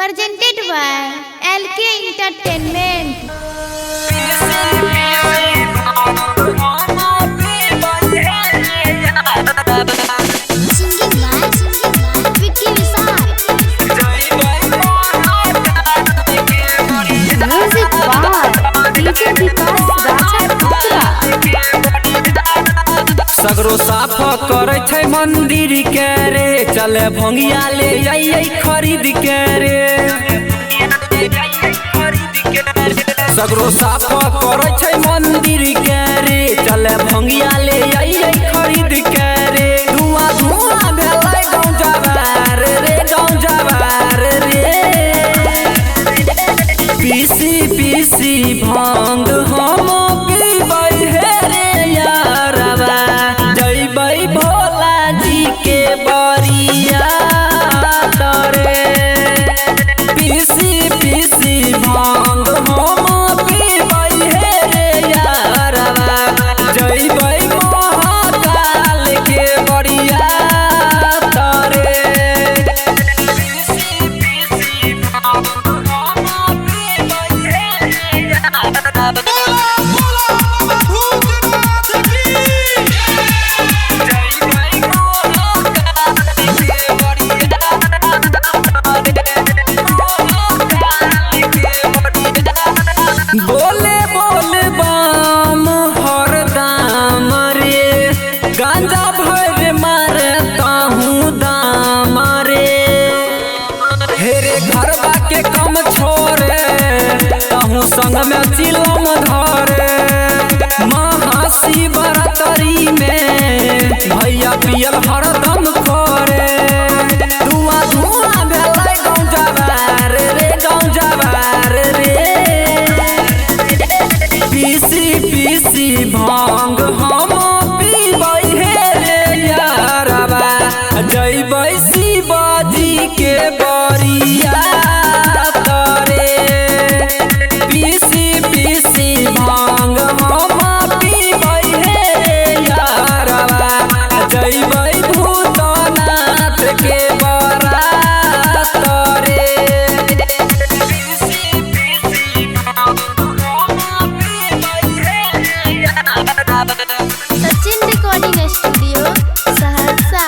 presented by LK Entertainment. Singing by Vicky Vishal. Music by DJ Vikas Raja Putra. सगरो साफ करे छै मंदिर के रे, चले भंगिया ले जाइए खरीद के रे। सगरो साफ करे छै मंदिर के रे, चले भंगिया ले जाइए खरीद के रे। धुआं धुआं भेलै गाँव जवार रे, गाँव जवार रे। पीसी पीसी भांग हम पीबै हे रे यारबा, जइबै भोला जी के बरिया तरे। पीसी पीसी भांग हम पीबै हे रे यारबा, जइबै महाकाल के बरिया तरे। पीसी पीसी भांग हम पीबै हे रे यारबा। बोले बोले बाम हरदम रे, गांजा भर मारे ताहू दाम रे। हेरे घरबा के कम छोरे, ताहू संग में चिलम धरे। महाशिवरात्रि में भैया पियल हरदम करे। धुआं धुआं भेलै गाँव जवार रे, गाँव जवार रे। पीसी पीसी भांग हम पीबै हे रे यारबा, जइबै शिवजी के बरिया तरे। पीसी पीसी भांग हम पीबै हे रे यारबा, जइबै भूतनाथ के बारात रे। पीसी पीसी भांग हम पीबै हे रे यारबा। Sachin Recording Studio, Saharsa.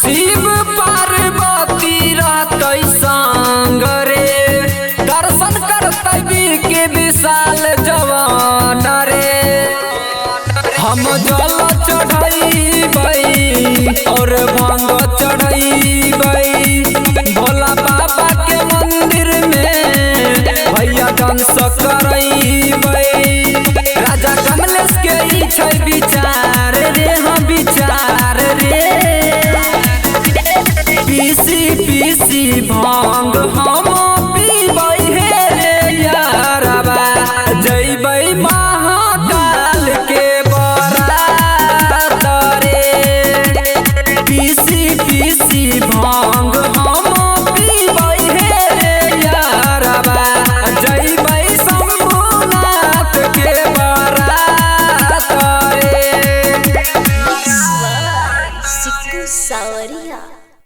Shiv Parvati रहतै संग रे, दर्शन करतै वीर के विशाल जवान रे। हम जल चढ़ैबै और भांग चढ़ैबै, भोला बाबा के मंदिर में भैया डांस करै